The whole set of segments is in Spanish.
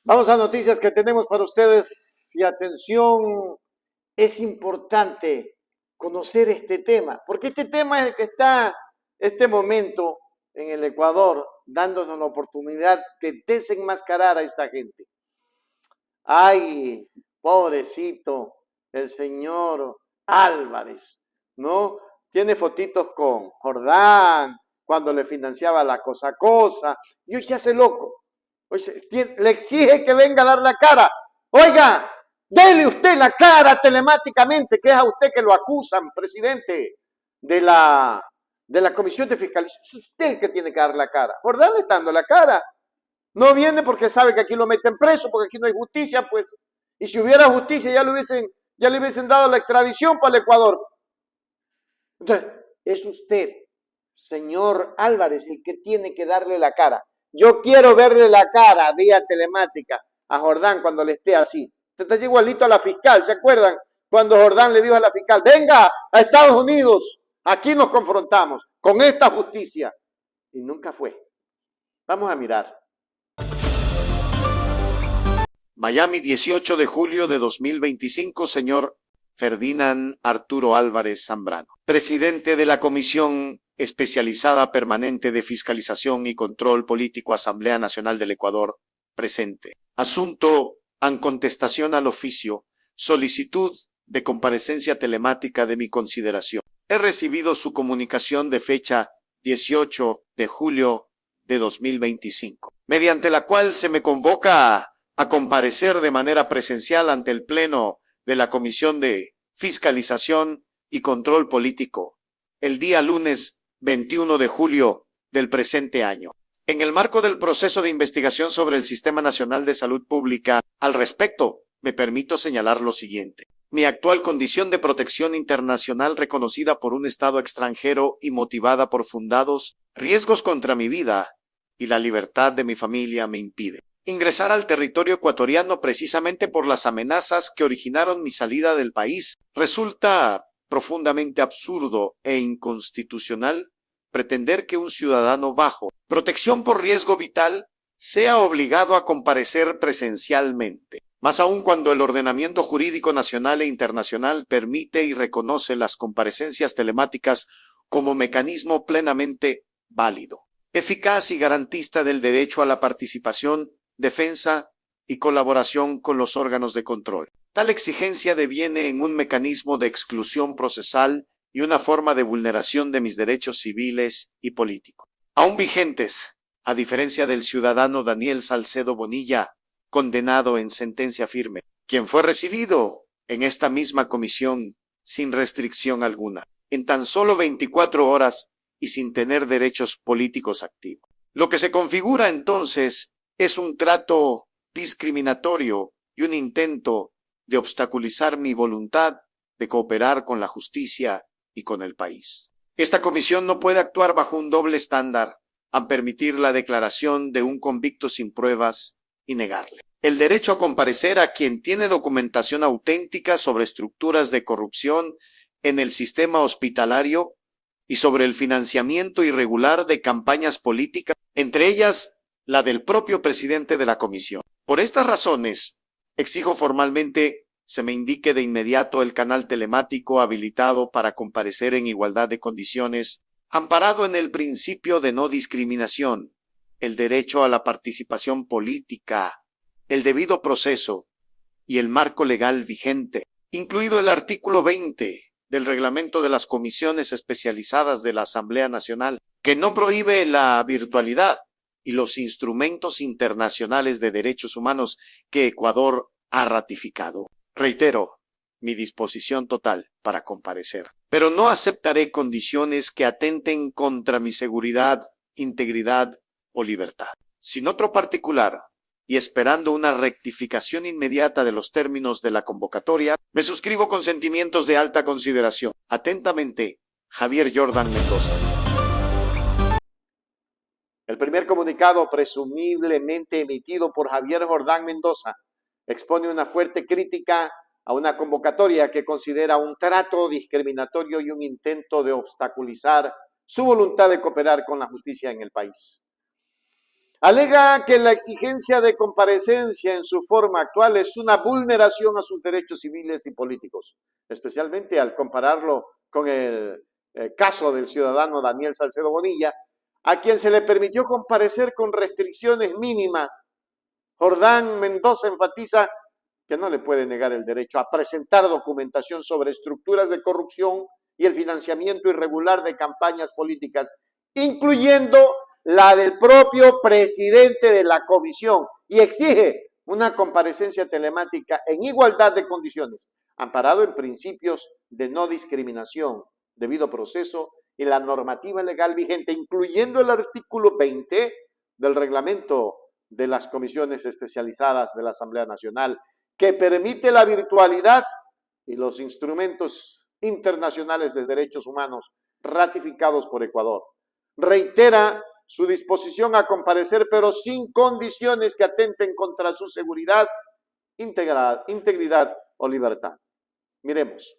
Vamos a noticias que tenemos para ustedes y atención, es importante conocer este tema, porque este tema es el que está este momento en el Ecuador dándonos la oportunidad de desenmascarar a esta gente. Ay, pobrecito, el señor Álvarez, ¿no? Tiene fotitos con Jordán, cuando le financiaba la cosa, y hoy se hace loco. Hoy le exige que venga a dar la cara. Oiga, dele usted la cara telemáticamente, que es a usted que lo acusan, presidente de la Comisión de Fiscalización. Es usted el que tiene que dar la cara. Jordán le está dando la cara. No viene porque sabe que aquí lo meten preso, porque aquí no hay justicia, pues. Y si hubiera justicia, ya le hubiesen dado la extradición para el Ecuador. Entonces, es usted, señor Álvarez, el que tiene que darle la cara. Yo quiero verle la cara vía telemática a Jordán cuando le esté así. Está igualito a la fiscal, ¿se acuerdan? Cuando Jordán le dijo a la fiscal, venga a Estados Unidos, aquí nos confrontamos con esta justicia. Y nunca fue. Vamos a mirar. Miami, 18 de julio de 2025, señor Ferdinand Arturo Álvarez Zambrano, presidente de la Comisión Especializada Permanente de Fiscalización y Control Político, Asamblea Nacional del Ecuador, presente. Asunto en contestación al oficio, solicitud de comparecencia telemática de mi consideración. He recibido su comunicación de fecha 18 de julio de 2025, mediante la cual se me convoca a comparecer de manera presencial ante el Pleno de la Comisión de Fiscalización y Control Político el día lunes 21 de julio del presente año. En el marco del proceso de investigación sobre el Sistema Nacional de Salud Pública, al respecto, me permito señalar lo siguiente. Mi actual condición de protección internacional reconocida por un Estado extranjero y motivada por fundados riesgos contra mi vida y la libertad de mi familia me impide ingresar al territorio ecuatoriano precisamente por las amenazas que originaron mi salida del país. Resulta profundamente absurdo e inconstitucional pretender que un ciudadano bajo protección por riesgo vital sea obligado a comparecer presencialmente, más aún cuando el ordenamiento jurídico nacional e internacional permite y reconoce las comparecencias telemáticas como mecanismo plenamente válido, eficaz y garantista del derecho a la participación, defensa y colaboración con los órganos de control. Tal exigencia deviene en un mecanismo de exclusión procesal y una forma de vulneración de mis derechos civiles y políticos, aún vigentes, a diferencia del ciudadano Daniel Salcedo Bonilla, condenado en sentencia firme, quien fue recibido en esta misma comisión sin restricción alguna, en tan solo 24 horas y sin tener derechos políticos activos. Lo que se configura entonces es un trato discriminatorio y un intento de obstaculizar mi voluntad de cooperar con la justicia y con el país. Esta comisión no puede actuar bajo un doble estándar al permitir la declaración de un convicto sin pruebas y negarle el derecho a comparecer a quien tiene documentación auténtica sobre estructuras de corrupción en el sistema hospitalario y sobre el financiamiento irregular de campañas políticas, entre ellas la del propio presidente de la comisión. Por estas razones, exijo formalmente se me indique de inmediato el canal telemático habilitado para comparecer en igualdad de condiciones, amparado en el principio de no discriminación, el derecho a la participación política, el debido proceso y el marco legal vigente, incluido el artículo 20 del reglamento de las comisiones especializadas de la Asamblea Nacional, que no prohíbe la virtualidad, y los instrumentos internacionales de derechos humanos que Ecuador ha ratificado. Reitero mi disposición total para comparecer, pero no aceptaré condiciones que atenten contra mi seguridad, integridad o libertad. Sin otro particular, y esperando una rectificación inmediata de los términos de la convocatoria, me suscribo con sentimientos de alta consideración. Atentamente, Javier Jordan Mendoza. El primer comunicado presumiblemente emitido por Javier Jordán Mendoza expone una fuerte crítica a una convocatoria que considera un trato discriminatorio y un intento de obstaculizar su voluntad de cooperar con la justicia en el país. Alega que la exigencia de comparecencia en su forma actual es una vulneración a sus derechos civiles y políticos, especialmente al compararlo con el caso del ciudadano Daniel Salcedo Bonilla, a quien se le permitió comparecer con restricciones mínimas. Jordán Mendoza enfatiza que no le puede negar el derecho a presentar documentación sobre estructuras de corrupción y el financiamiento irregular de campañas políticas, incluyendo la del propio presidente de la comisión, y exige una comparecencia telemática en igualdad de condiciones, amparado en principios de no discriminación, debido proceso y la normativa legal vigente, incluyendo el artículo 20 del reglamento de las comisiones especializadas de la Asamblea Nacional, que permite la virtualidad y los instrumentos internacionales de derechos humanos ratificados por Ecuador. Reitera su disposición a comparecer, pero sin condiciones que atenten contra su seguridad, integridad o libertad. Miremos.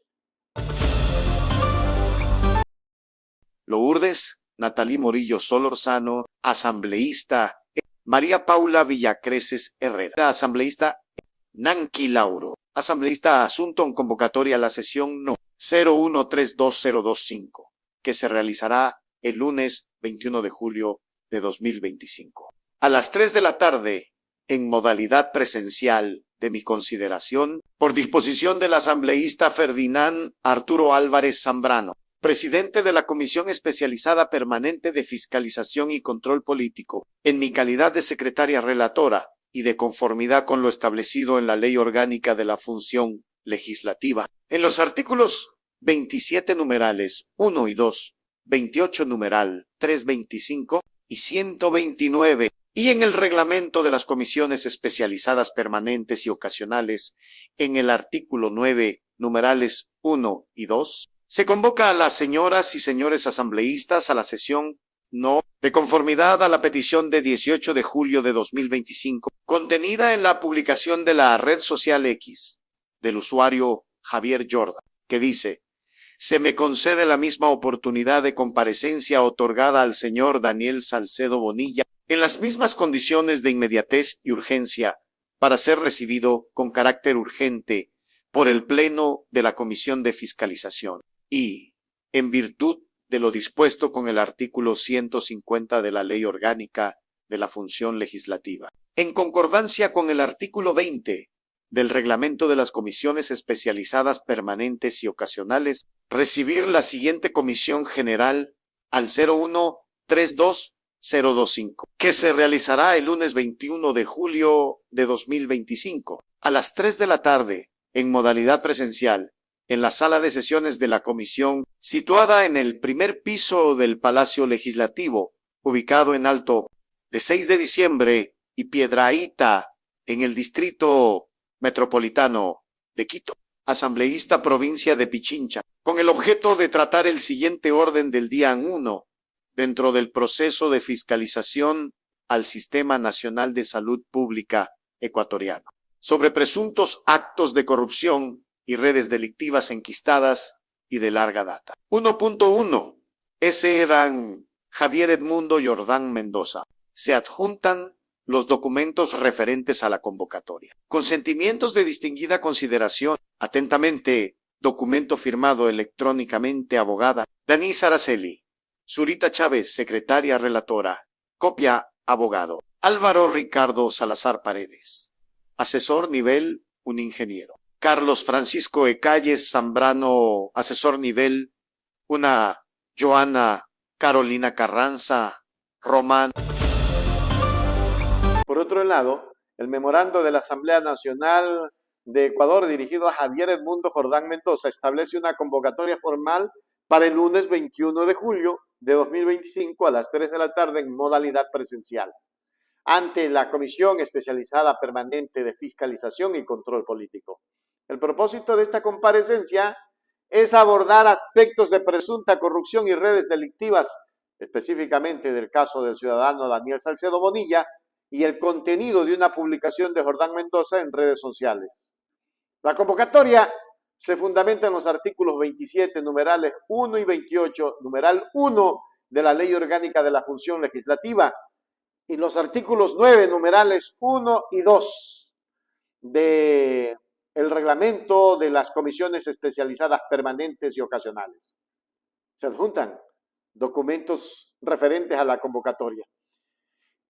Lourdes Natalí Morillo Solorzano, asambleísta. María Paula Villacreces Herrera, asambleísta. Nanqui Lauro, asambleísta. Asunto en convocatoria a la sesión no 0132025, que se realizará el lunes 21 de julio de 2025. A las 3 de la tarde, en modalidad presencial, de mi consideración, por disposición del asambleísta Ferdinand Arturo Álvarez Zambrano, presidente de la Comisión Especializada Permanente de Fiscalización y Control Político, en mi calidad de secretaria relatora y de conformidad con lo establecido en la Ley Orgánica de la Función Legislativa, en los artículos 27 numerales 1 y 2, 28 numeral 325 y 129, y en el reglamento de las comisiones especializadas permanentes y ocasionales, en el artículo 9, numerales 1 y 2, se convoca a las señoras y señores asambleístas a la sesión no, de conformidad a la petición de 18 de julio de 2025, contenida en la publicación de la red social X, del usuario Javier Jordan, que dice: se me concede la misma oportunidad de comparecencia otorgada al señor Daniel Salcedo Bonilla en las mismas condiciones de inmediatez y urgencia para ser recibido con carácter urgente por el Pleno de la Comisión de Fiscalización y, en virtud de lo dispuesto con el artículo 150 de la Ley Orgánica de la Función Legislativa, en concordancia con el artículo 20 del Reglamento de las Comisiones Especializadas Permanentes y Ocasionales, recibir la siguiente Comisión General al 0132025, que se realizará el lunes 21 de julio de 2025, a las 3 de la tarde, en modalidad presencial, en la sala de sesiones de la comisión, situada en el primer piso del Palacio Legislativo, ubicado en Alto de 6 de diciembre y Piedrahíta, en el distrito metropolitano de Quito, asambleísta provincia de Pichincha, con el objeto de tratar el siguiente orden del día 1, dentro del proceso de fiscalización al Sistema Nacional de Salud Pública ecuatoriano, sobre presuntos actos de corrupción y redes delictivas enquistadas y de larga data. 1.1. Ese eran Javier Edmundo Jordán Mendoza. Se adjuntan los documentos referentes a la convocatoria. Consentimientos de distinguida consideración. Atentamente, documento firmado electrónicamente, abogada Denise Araceli. Zurita Chávez, secretaria relatora. Copia, abogado Álvaro Ricardo Salazar Paredes. Asesor nivel, un ingeniero. Carlos Francisco Ecalles Zambrano, asesor nivel, una Joana Carolina Carranza Román. Por otro lado, el memorando de la Asamblea Nacional de Ecuador, dirigido a Javier Edmundo Jordán Mendoza, establece una convocatoria formal para el lunes 21 de julio de 2025 a las 3 de la tarde en modalidad presencial, ante la Comisión Especializada Permanente de Fiscalización y Control Político. El propósito de esta comparecencia es abordar aspectos de presunta corrupción y redes delictivas, específicamente del caso del ciudadano Daniel Salcedo Bonilla, y el contenido de una publicación de Jordán Mendoza en redes sociales. La convocatoria se fundamenta en los artículos 27, numerales 1 y 28, numeral 1 de la Ley Orgánica de la Función Legislativa, y los artículos 9, numerales 1 y 2 de el reglamento de las comisiones especializadas permanentes y ocasionales. Se adjuntan documentos referentes a la convocatoria.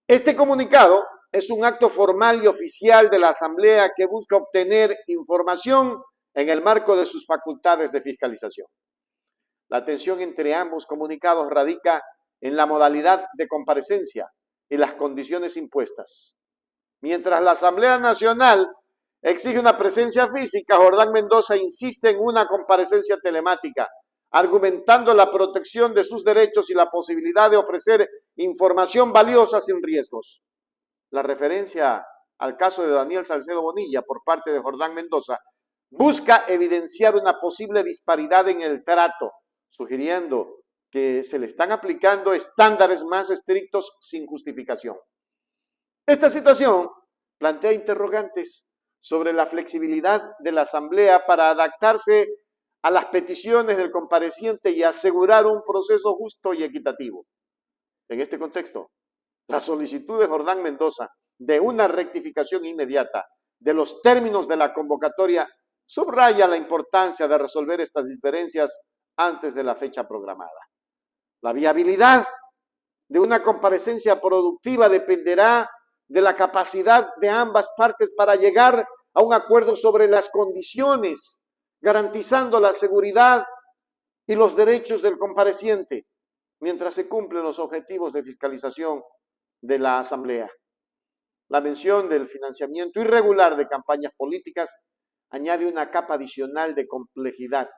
Este comunicado es un acto formal y oficial de la Asamblea que busca obtener información en el marco de sus facultades de fiscalización. La tensión entre ambos comunicados radica en la modalidad de comparecencia y las condiciones impuestas. Mientras la Asamblea Nacional exige una presencia física, Jordán Mendoza insiste en una comparecencia telemática, argumentando la protección de sus derechos y la posibilidad de ofrecer información valiosa sin riesgos. La referencia al caso de Daniel Salcedo Bonilla por parte de Jordán Mendoza busca evidenciar una posible disparidad en el trato, sugiriendo que se le están aplicando estándares más estrictos sin justificación. Esta situación plantea interrogantes sobre la flexibilidad de la Asamblea para adaptarse a las peticiones del compareciente y asegurar un proceso justo y equitativo. En este contexto, la solicitud de Jordán Mendoza de una rectificación inmediata de los términos de la convocatoria subraya la importancia de resolver estas diferencias antes de la fecha programada. La viabilidad de una comparecencia productiva dependerá de la capacidad de ambas partes para llegar a un acuerdo sobre las condiciones, garantizando la seguridad y los derechos del compareciente, mientras se cumplen los objetivos de fiscalización de la Asamblea. La mención del financiamiento irregular de campañas políticas añade una capa adicional de complejidad,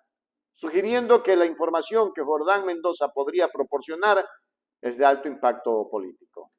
sugiriendo que la información que Jordán Mendoza podría proporcionar es de alto impacto político.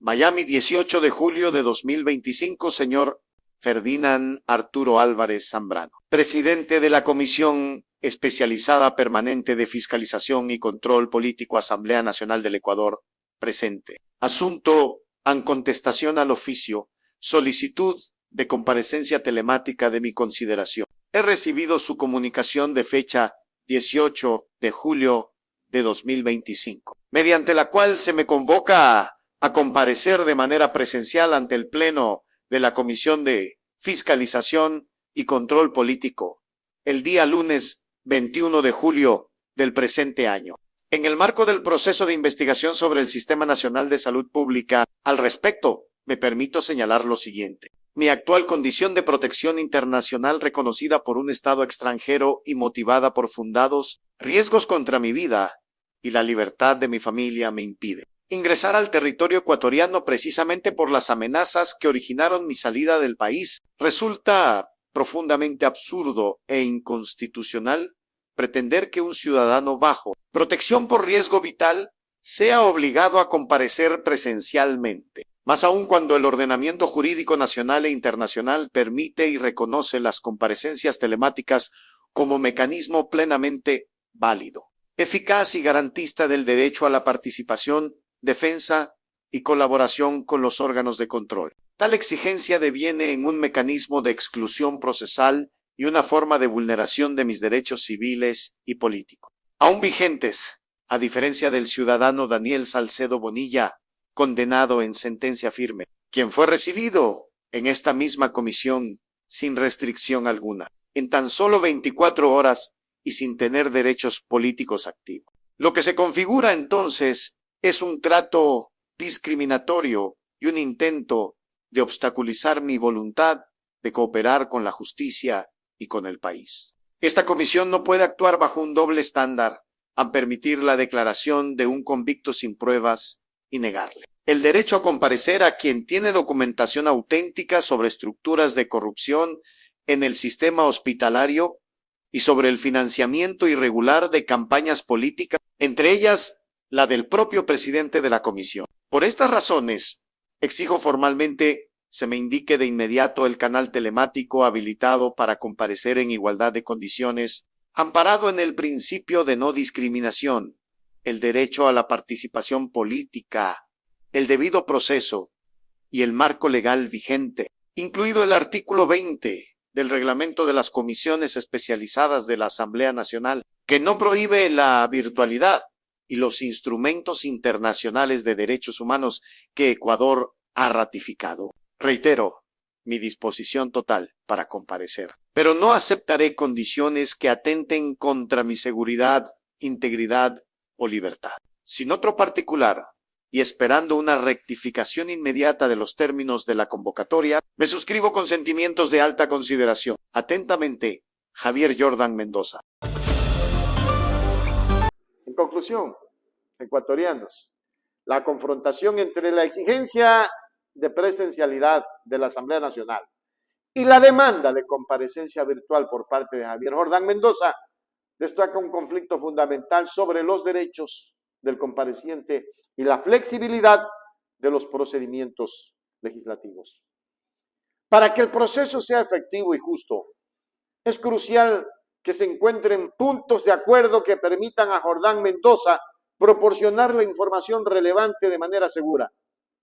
Miami, 18 de julio de 2025, señor Ferdinand Arturo Álvarez Zambrano, presidente de la Comisión Especializada Permanente de Fiscalización y Control Político, Asamblea Nacional del Ecuador, presente. Asunto en contestación al oficio, solicitud de comparecencia telemática de mi consideración. He recibido su comunicación de fecha 18 de julio de 2025, mediante la cual se me convoca a comparecer de manera presencial ante el Pleno de la Comisión de Fiscalización y Control Político el día lunes 21 de julio del presente año. En el marco del proceso de investigación sobre el Sistema Nacional de Salud Pública, al respecto, me permito señalar lo siguiente. Mi actual condición de protección internacional reconocida por un Estado extranjero y motivada por fundados riesgos contra mi vida y la libertad de mi familia me impide ingresar al territorio ecuatoriano precisamente por las amenazas que originaron mi salida del país. Resulta profundamente absurdo e inconstitucional pretender que un ciudadano bajo protección por riesgo vital sea obligado a comparecer presencialmente, más aún cuando el ordenamiento jurídico nacional e internacional permite y reconoce las comparecencias telemáticas como mecanismo plenamente válido, eficaz y garantista del derecho a la participación, defensa y colaboración con los órganos de control. Tal exigencia deviene en un mecanismo de exclusión procesal y una forma de vulneración de mis derechos civiles y políticos, aún vigentes, a diferencia del ciudadano Daniel Salcedo Bonilla, condenado en sentencia firme, quien fue recibido en esta misma comisión sin restricción alguna, en tan solo 24 horas y sin tener derechos políticos activos. Lo que se configura entonces es un trato discriminatorio y un intento de obstaculizar mi voluntad de cooperar con la justicia y con el país. Esta comisión no puede actuar bajo un doble estándar al permitir la declaración de un convicto sin pruebas y negarle el derecho a comparecer a quien tiene documentación auténtica sobre estructuras de corrupción en el sistema hospitalario y sobre el financiamiento irregular de campañas políticas, entre ellas la del propio presidente de la comisión. Por estas razones, exijo formalmente se me indique de inmediato el canal telemático habilitado para comparecer en igualdad de condiciones, amparado en el principio de no discriminación, el derecho a la participación política, el debido proceso y el marco legal vigente, incluido el artículo 20 del reglamento de las comisiones especializadas de la Asamblea Nacional, que no prohíbe la virtualidad y los instrumentos internacionales de derechos humanos que Ecuador ha ratificado. Reitero mi disposición total para comparecer, pero no aceptaré condiciones que atenten contra mi seguridad, integridad o libertad. Sin otro particular, y esperando una rectificación inmediata de los términos de la convocatoria, me suscribo con sentimientos de alta consideración. Atentamente, Javier Jordan Mendoza. En conclusión, ecuatorianos, la confrontación entre la exigencia de presencialidad de la Asamblea Nacional y la demanda de comparecencia virtual por parte de Javier Jordan Mendoza destaca un conflicto fundamental sobre los derechos del compareciente y la flexibilidad de los procedimientos legislativos. Para que el proceso sea efectivo y justo, es crucial que se encuentren puntos de acuerdo que permitan a Jordan Mendoza proporcionar la información relevante de manera segura,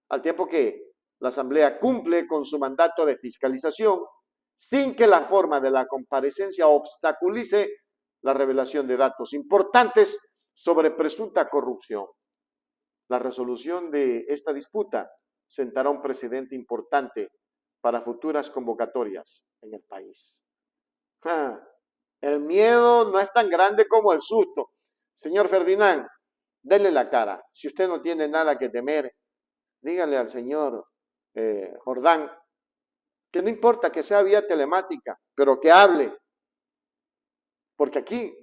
al tiempo que la Asamblea cumple con su mandato de fiscalización sin que la forma de la comparecencia obstaculice la revelación de datos importantes sobre presunta corrupción. La resolución de esta disputa sentará un precedente importante para futuras convocatorias en el país. El miedo no es tan grande como el susto. Señor Ferdinand, denle la cara. Si usted no tiene nada que temer, dígale al señor Jordan que no importa que sea vía telemática, pero que hable. Porque aquí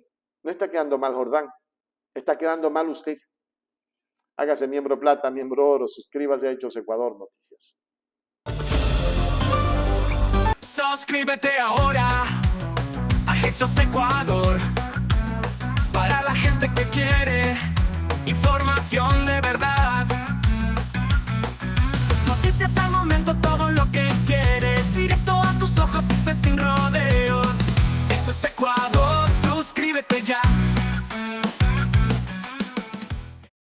no está quedando mal Jordan, está quedando mal usted. Hágase miembro plata, miembro oro, suscríbase a Hechos Ecuador Noticias. Suscríbete ahora a Hechos Ecuador, para la gente que quiere información de verdad. Noticias al momento, todo lo que quieres, directo a tus ojos y sin rollo.